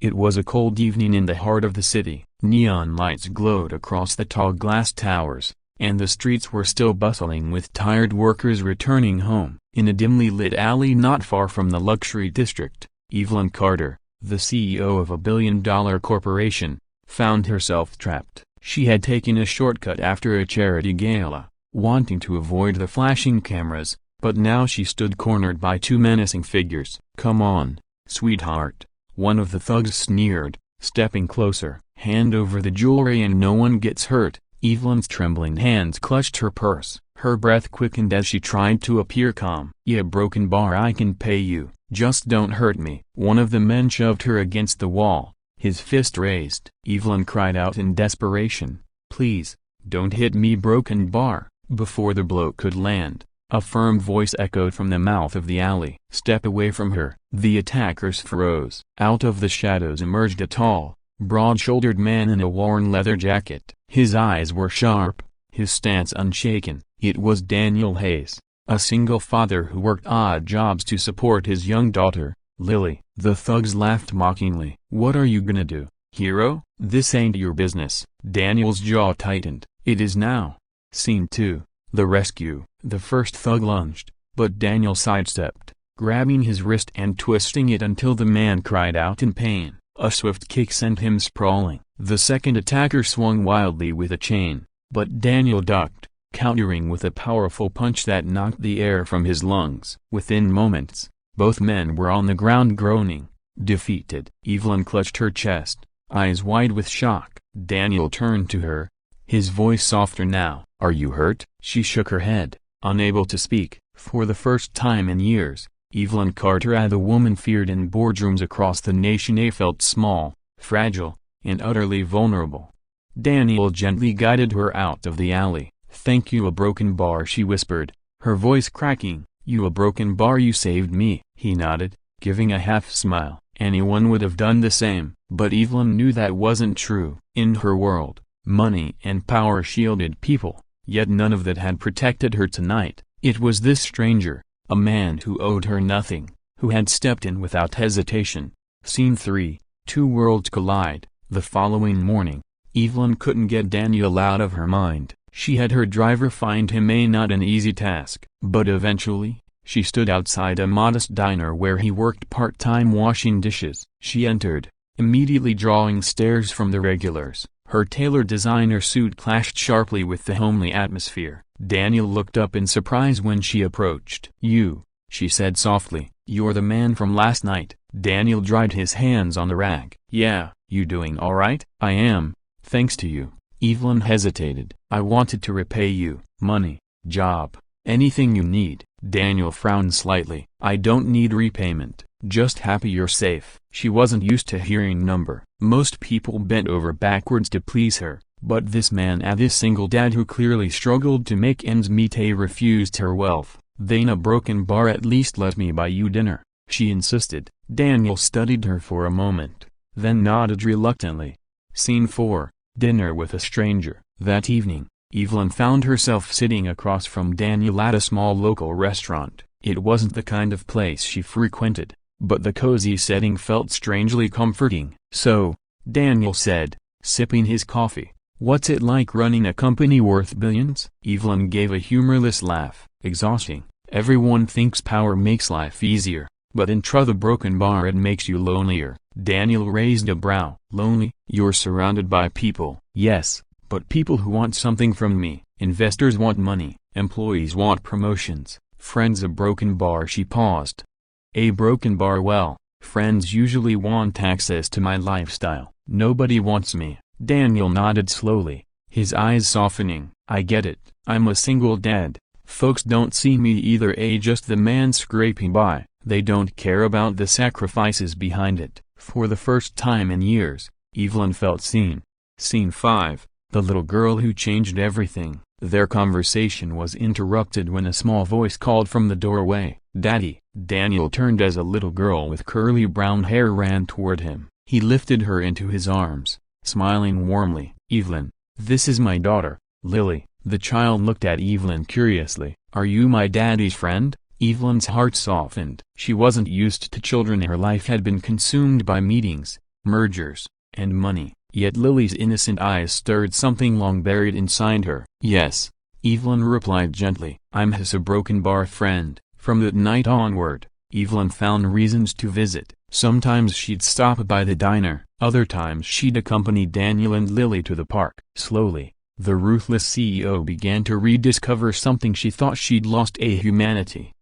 It was a cold evening in the heart of the city. Neon lights glowed across the tall glass towers, and the streets were still bustling with tired workers returning home. In a dimly lit alley not far from the luxury district, Evelyn Carter, the CEO of a billion-dollar corporation, found herself trapped. She had taken a shortcut after a charity gala, wanting to avoid the flashing cameras, but now she stood cornered by two menacing figures. "Come on, sweetheart," one of the thugs sneered, stepping closer. "Hand over the jewelry and no one gets hurt." Evelyn's trembling hands clutched her purse. Her breath quickened as she tried to appear calm. "Yeah, broken bar, I can pay you. Just don't hurt me." One of the men shoved her against the wall, his fist raised. Evelyn cried out in desperation, "Please, don't hit me, broken bar." Before the blow could land, a firm voice echoed from the mouth of the alley. "Step away from her." The attackers froze. Out of the shadows emerged a tall, broad-shouldered man in a worn leather jacket. His eyes were sharp, his stance unshaken. It was Daniel Hayes, a single father who worked odd jobs to support his young daughter, Lily. The thugs laughed mockingly. "What are you gonna do, hero? This ain't your business." Daniel's jaw tightened. "It is now." Scene 2, The Rescue. The first thug lunged, but Daniel sidestepped, grabbing his wrist and twisting it until the man cried out in pain. A swift kick sent him sprawling. The second attacker swung wildly with a chain, but Daniel ducked, countering with a powerful punch that knocked the air from his lungs. Within moments, both men were on the ground groaning, defeated. Evelyn clutched her chest, eyes wide with shock. Daniel turned to her, his voice softer now. "Are you hurt?" She shook her head, unable to speak. For the first time in years, Evelyn Carter, the woman feared in boardrooms across the nation, felt small, fragile, and utterly vulnerable. Daniel gently guided her out of the alley. "Thank you, a broken bar," she whispered, her voice cracking. "You, a broken bar, you saved me." He nodded, giving a half-smile. Anyone would have done the same. But Evelyn knew that wasn't true. In her world, money and power shielded people, yet none of that had protected her tonight. It was this stranger, a man who owed her nothing, who had stepped in without hesitation. Scene 3, Two Worlds Collide. The following morning, Evelyn couldn't get Daniel out of her mind. She had her driver find him, not an easy task. But eventually, she stood outside a modest diner where he worked part-time washing dishes. She entered, immediately drawing stares from the regulars. Her tailored designer suit clashed sharply with the homely atmosphere. Daniel looked up in surprise when she approached. "You," she said softly, "you're the man from last night." Daniel dried his hands on the rag. "Yeah, you doing all right?" "I am, thanks to you." Evelyn hesitated. "I wanted to repay you. Money, job, anything you need." Daniel frowned slightly. "I don't need repayment, just happy you're safe." She wasn't used to hearing number. Most people bent over backwards to please her, but this man, this single dad who clearly struggled to make ends meet, refused her wealth. "Then a broken bar, at least let me buy you dinner," she insisted. Daniel studied her for a moment, then nodded reluctantly. Scene 4, Dinner with a Stranger. That evening, Evelyn found herself sitting across from Daniel at a small local restaurant. It wasn't the kind of place she frequented, but the cozy setting felt strangely comforting. "So," Daniel said, sipping his coffee, "what's it like running a company worth billions?" Evelyn gave a humorless laugh. "Exhausting. Everyone thinks power makes life easier, but in the broken bar it makes you lonelier." Daniel raised a brow. "Lonely? You're surrounded by people." "Yes, but people who want something from me. Investors want money, employees want promotions, friends." "A broken bar." She paused. "A broken bar? Well, friends usually want access to my lifestyle. Nobody wants me." Daniel nodded slowly, his eyes softening. "I get it. I'm a single dad. Folks don't see me either, just the man scraping by. They don't care about the sacrifices behind it." For the first time in years, Evelyn felt seen. Scene 5, The Little Girl Who Changed Everything. Their conversation was interrupted when a small voice called from the doorway, "Daddy." Daniel turned as a little girl with curly brown hair ran toward him. He lifted her into his arms, smiling warmly. "Evelyn, this is my daughter, Lily." The child looked at Evelyn curiously. "Are you my daddy's friend?" Evelyn's heart softened. She wasn't used to children. Her life had been consumed by meetings, mergers, and money. Yet Lily's innocent eyes stirred something long buried inside her. "Yes," Evelyn replied gently. "I'm his broken bar friend." From that night onward, Evelyn found reasons to visit. Sometimes she'd stop by the diner, other times she'd accompany Daniel and Lily to the park. Slowly, the ruthless CEO began to rediscover something she thought she'd lost: a humanity.